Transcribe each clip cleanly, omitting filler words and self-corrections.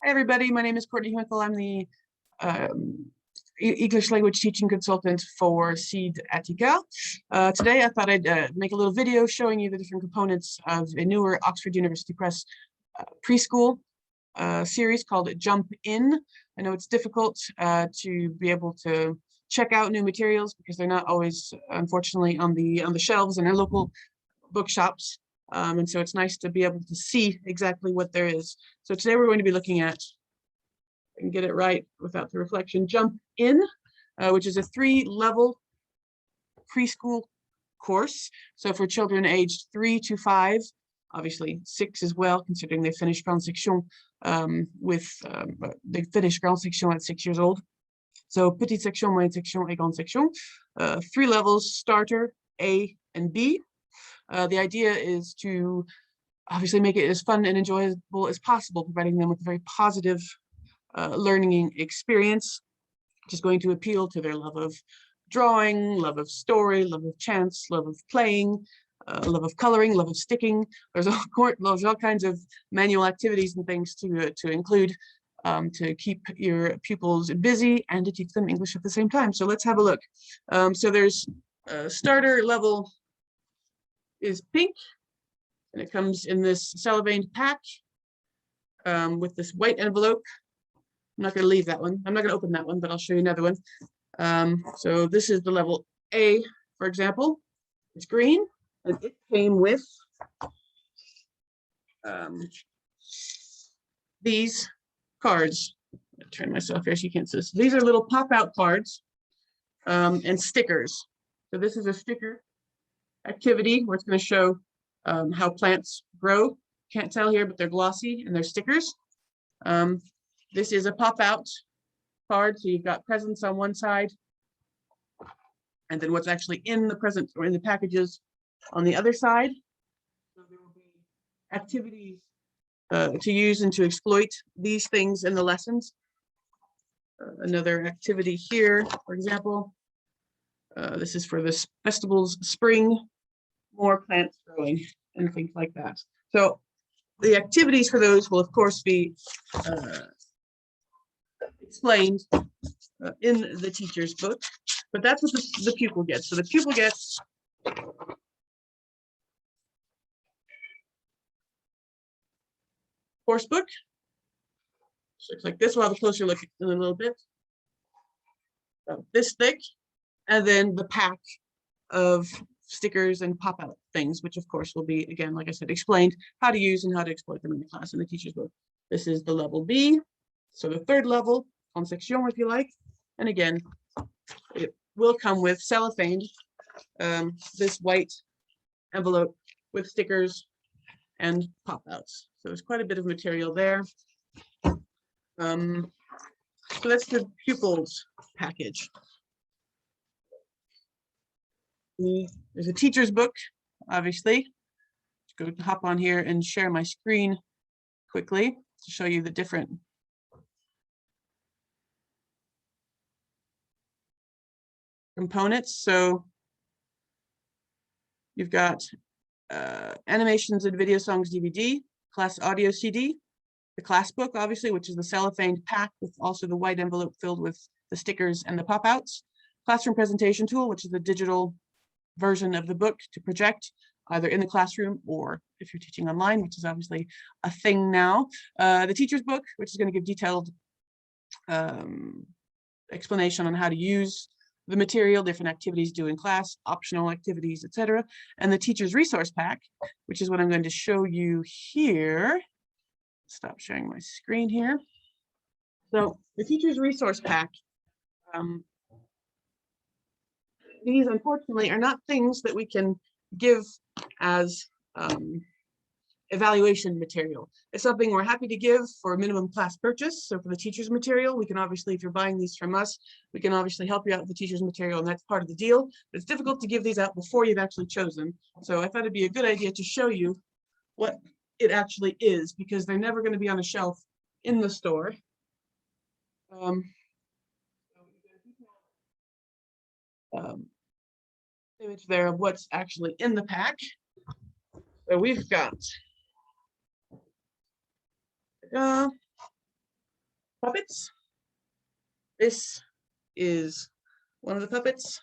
Hi, everybody. My name is Courtney Hinkle. I'm the English language teaching consultant for Seed Attica. Today, I thought I'd make a little video showing you the different components of a newer Oxford University Press preschool series called Jump In. I know it's difficult to be able to check out new materials because they're not always, unfortunately, on the shelves in our local bookshops. And so it's nice to be able to see exactly what there is. So today we're going to be looking at, I can get it right without the reflection, Jump In, which is a 3-level preschool course. So for children aged 3 to 5, obviously 6 as well, considering they finish grande section they finish grande section at 6 years old. So petite section, moyenne section, et grande section. 3 levels: starter, A, and B. The idea is to obviously make it as fun and enjoyable as possible, providing them with a very positive learning experience, which is going to appeal to their love of drawing, love of story, love of chance, love of playing, love of coloring, love of sticking. There's all kinds of manual activities and things to include to keep your pupils busy and to teach them English at the same time. So let's have a look. So there's starter level is pink, and it comes in this cellophane pack with this white envelope. I'm not going to leave that one. I'm not going to open that one, but I'll show you another one. So this is the level A, for example. It's green, and it came with these cards. I'll turn myself here so you can't see this. These are little pop-out cards and stickers. So this is a sticker activity where it's going to show how plants grow. Can't tell here, but they're glossy and they're stickers. This is a pop-out card, so you've got presents on one side, and then what's actually in the presents or in the packages on the other side. So there will be activities to use and to exploit these things in the lessons. Another activity here, for example, this is for the festivals spring, more plants growing and things like that. So the activities for those will of course be explained in the teacher's book, but that's what the pupil gets. So the pupil gets course book. Looks like this. We'll have a closer look in a little bit. So this thick, and then the pack of stickers and pop-out things, which of course will be, again, like I said, explained how to use and how to exploit them in the class in the teacher's book. This is the level B, so the 3rd level, en section if you like. And again, it will come with cellophane, this white envelope with stickers and pop-outs. So there's quite a bit of material there. So that's the pupils package. There's a teacher's book, obviously. Let's go hop on here and share my screen quickly to show you the different components. So you've got animations and video songs DVD, class audio CD, the class book, obviously, which is the cellophane pack with also the white envelope filled with the stickers and the pop-outs, classroom presentation tool, which is the digital version of the book to project either in the classroom or if you're teaching online, which is obviously a thing now. The teacher's book, which is going to give detailed explanation on how to use the material, different activities to do in class, optional activities, etc. And the teacher's resource pack, which is what I'm going to show you here. Stop sharing my screen here. So the teacher's resource pack, these unfortunately are not things that we can give as evaluation material. It's something we're happy to give for a minimum class purchase. So for the teacher's material, we can obviously, if you're buying these from us, we can obviously help you out with the teacher's material, and that's part of the deal. But it's difficult to give these out before you've actually chosen. So I thought it'd be a good idea to show you what it actually is, because they're never going to be on a shelf in the store. Image there of what's actually in the pack. So we've got puppets. This is one of the puppets,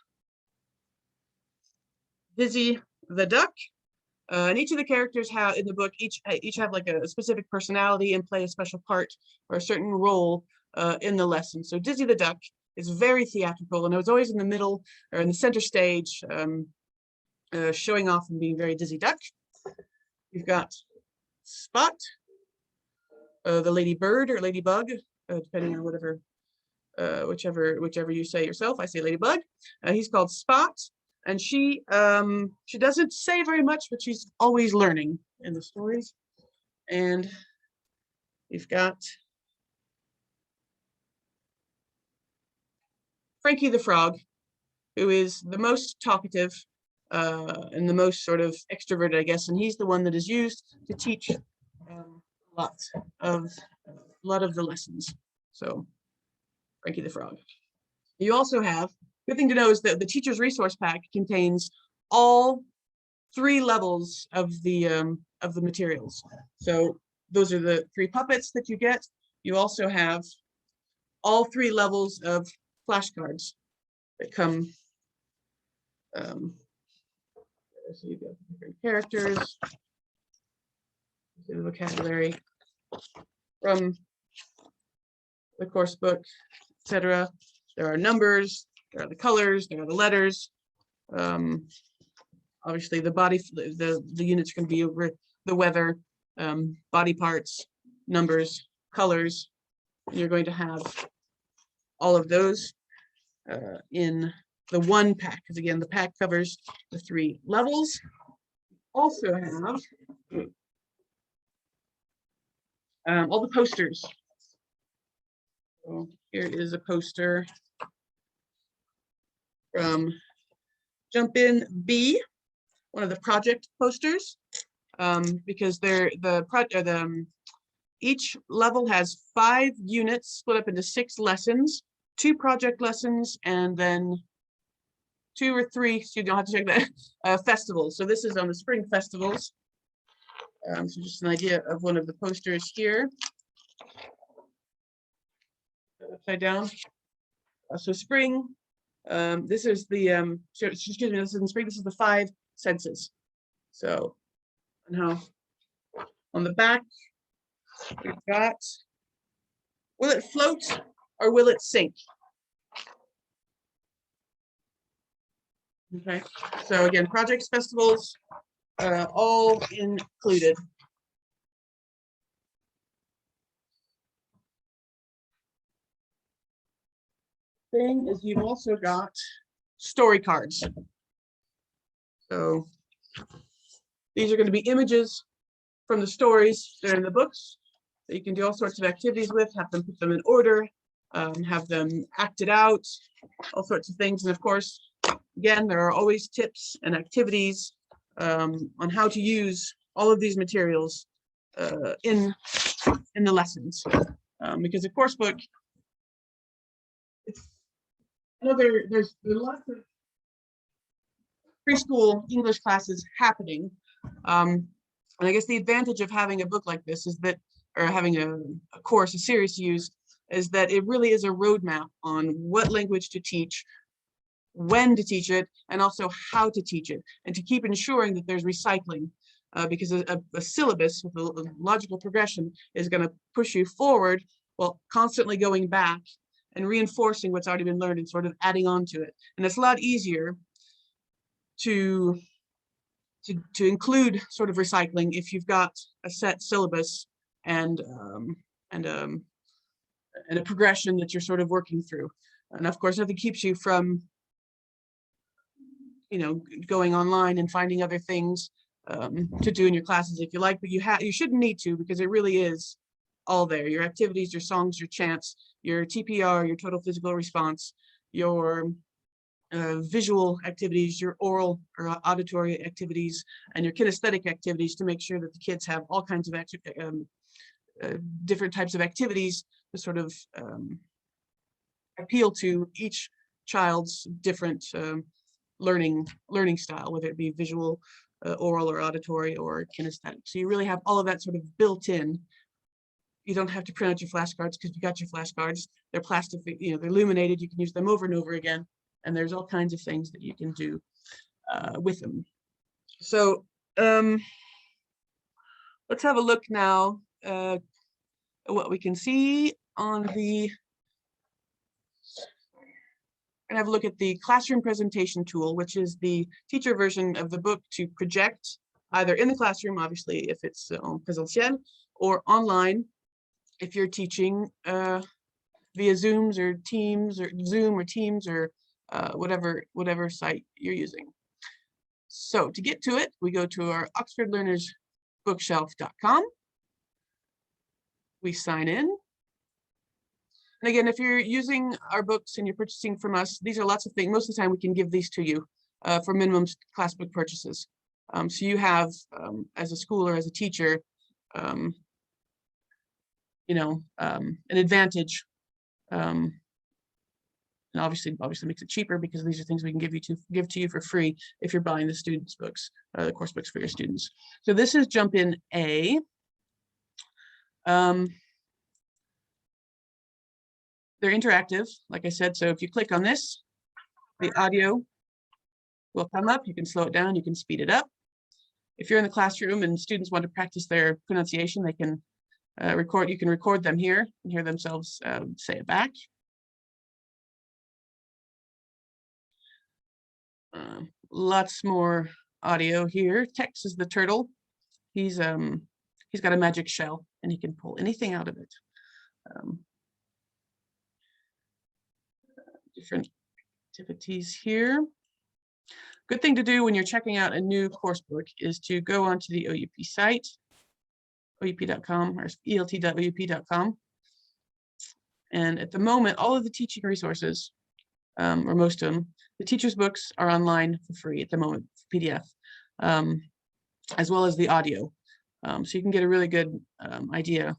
Dizzy the duck. And each of the characters have in the book each have like a specific personality and play a special part or a certain role in the lesson. So Dizzy the duck is very theatrical, and it was always in the middle or in the center stage, showing off and being very Dizzy duck. You've got Spot, the ladybird or ladybug, depending on whatever, whichever you say yourself. I say ladybug. He's called Spot. And she doesn't say very much, but she's always learning in the stories. And we've got Frankie the Frog, who is the most talkative and the most sort of extroverted, I guess. And he's the one that is used to teach a lot of the lessons. So Frankie the Frog. You also have, good thing to know is that the teacher's resource pack contains all 3 levels of the materials. So those are the 3 puppets that you get. You also have all 3 levels of flashcards that come. So you've got different characters, the vocabulary from the course book, etc. There are numbers, there are the colors, there are the letters. Obviously, the units can be over the weather, body parts, numbers, colors. You're going to have all of those in the one pack, because again, the pack covers the 3 levels. Also have all the posters. So here is a poster from Jump In B, one of the project posters, because each level has 5 units split up into 6 lessons, 2 project lessons, and then 2 or 3, so you don't have to check that, festivals. So this is on the spring festivals. So just an idea of one of the posters here. Upside down. So spring. This is the excuse me. This is in spring. This is the 5 senses. So, and how on the back we've got, will it float or will it sink? Okay. So again, projects, festivals, all included. Thing is, you've also got story cards. So these are going to be images from the stories that are in the books that you can do all sorts of activities with, have them put them in order, have them acted out, all sorts of things. And of course, again, there are always tips and activities on how to use all of these materials in the lessons. Because the course book, there's lots of preschool English classes happening. And I guess the advantage of having a book like this is that, or having a course, a series to use, is that it really is a roadmap on what language to teach, when to teach it, and also how to teach it, and to keep ensuring that there's recycling, because a syllabus with a logical progression is going to push you forward while constantly going back and reinforcing what's already been learned and sort of adding on to it. And it's a lot easier to include sort of recycling if you've got a set syllabus and a progression that you're sort of working through. And of course, nothing keeps you from, going online and finding other things to do in your classes if you like, but you shouldn't need to, because it really is all there. Your activities, your songs, your chants, your TPR, your total physical response, your visual activities, your oral or auditory activities, and your kinesthetic activities, to make sure that the kids have all kinds of different types of activities to sort of appeal to each child's different learning style, whether it be visual, oral or auditory or kinesthetic. So you really have all of that sort of built in You don't have to print out your flashcards because you got your flashcards. They're plastic, you know, they're illuminated. You can use them over and over again. And there's all kinds of things that you can do with them. So let's have a look now at what we can see on the, and have a look at the classroom presentation tool, which is the teacher version of the book to project either in the classroom, obviously, if it's en présentiel, or online, if you're teaching via Zooms or Teams or Zoom or Teams or whatever site you're using. So to get to it, we go to our oxfordlearnersbookshelf.com. We sign in. And again, if you're using our books and you're purchasing from us, these are lots of things. Most of the time we can give these to you for minimum class book purchases. So you have, as a school or as a teacher, you know, an advantage. And obviously makes it cheaper because these are things we can give to you for free if you're buying the students' books, the course books for your students. So this is Jump In A. They're interactive, like I said, so if you click on this, the audio will come up. You can slow it down, you can speed it up. If you're in the classroom and students want to practice their pronunciation, they can record. You can record them here and hear themselves say it back. Lots more audio here. Tex is the turtle. He's got a magic shell and he can pull anything out of it. Different activities here. Good thing to do when you're checking out a new course book is to go onto the OUP site, oup.com or elt.oup.com. And at the moment, all of the teaching resources, or most of them, the teacher's books are online for free at the moment, PDF, as well as the audio. So you can get a really good idea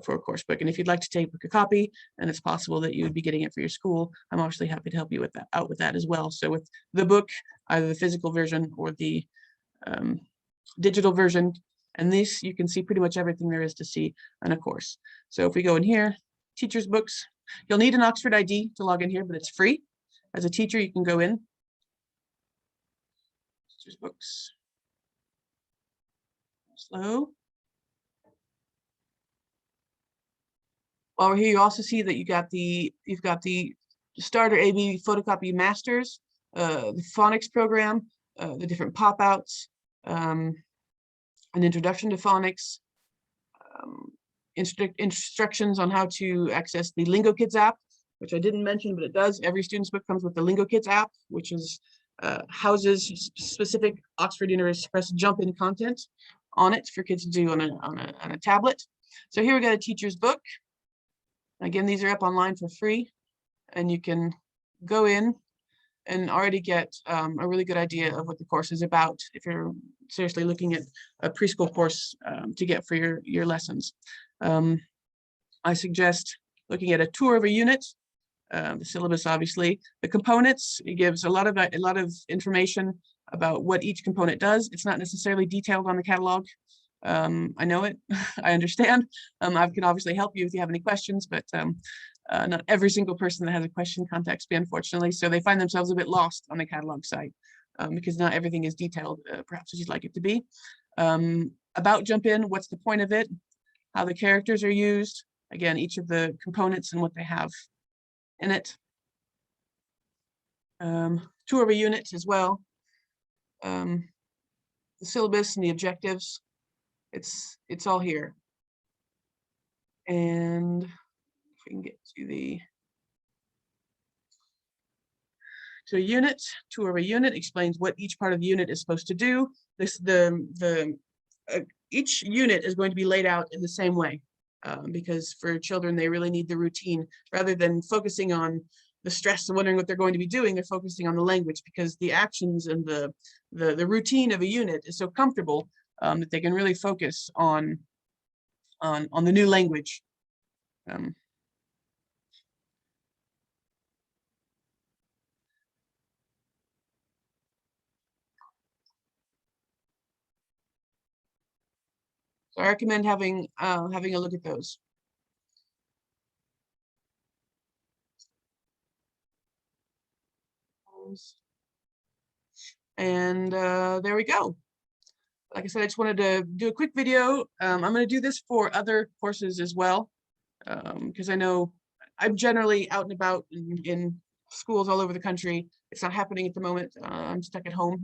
for a course book. And if you'd like to take a copy, and it's possible that you would be getting it for your school, I'm obviously happy to help you with that, out with that as well. So with the book, either the physical version or the digital version, and this, you can see pretty much everything there is to see in a course. So if we go in here, teacher's books, you'll need an Oxford ID to log in here, but it's free. As a teacher, you can go in. Teacher's books. Slow. While we're here, you also see that you've got the starter AB photocopy masters, the phonics program, the different pop-outs, an introduction to phonics, instructions on how to access the Lingo Kids app, which I didn't mention, but it does. Every student's book comes with the Lingo Kids app, which is houses specific Oxford University Press jump-in content on it for kids to do on a tablet. So here we got a teacher's book. Again, these are up online for free, and you can go in and already get a really good idea of what the course is about if you're seriously looking at a preschool course to get for your lessons. I suggest looking at a tour of a unit, the syllabus, obviously. The components, it gives a lot of information about what each component does. It's not necessarily detailed on the catalog. I know it, I understand. I can obviously help you if you have any questions, but not every single person that has a question contacts me, unfortunately. So they find themselves a bit lost on the catalog site because not everything is detailed, perhaps as you'd like it to be. About Jump In, what's the point of it? How the characters are used. Again, each of the components and what they have in it. Tour of a unit as well. The syllabus and the objectives. It's all here. And if we can get to a unit, tour of a unit explains what each part of the unit is supposed to do. Each unit is going to be laid out in the same way because for children, they really need the routine rather than focusing on the stress and wondering what they're going to be doing. They're focusing on the language because the actions and the routine of a unit is so comfortable that they can really focus on the new language. So I recommend having a look at those. And there we go. Like I said, I just wanted to do a quick video. I'm going to do this for other courses as well, because I know I'm generally out and about in schools all over the country. It's not happening at the moment. I'm stuck at home.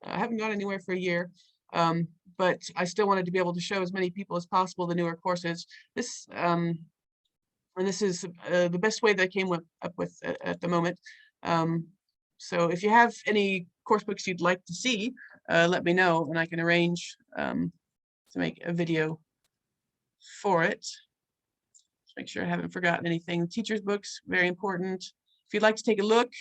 I haven't gone anywhere for a year, but I still wanted to be able to show as many people as possible the newer courses. And this is the best way that I came up with at the moment. So if you have any course books you'd like to see, let me know and I can arrange to make a video for it. Just make sure I haven't forgotten anything. Teachers' books, very important. If you'd like to take a look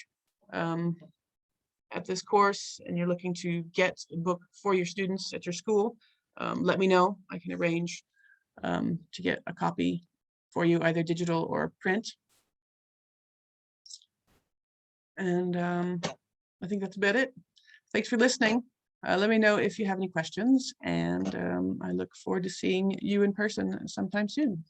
at this course and you're looking to get a book for your students at your school, let me know. I can arrange to get a copy for you, either digital or print. And I think that's about it. Thanks for listening. Let me know if you have any questions, and I look forward to seeing you in person sometime soon.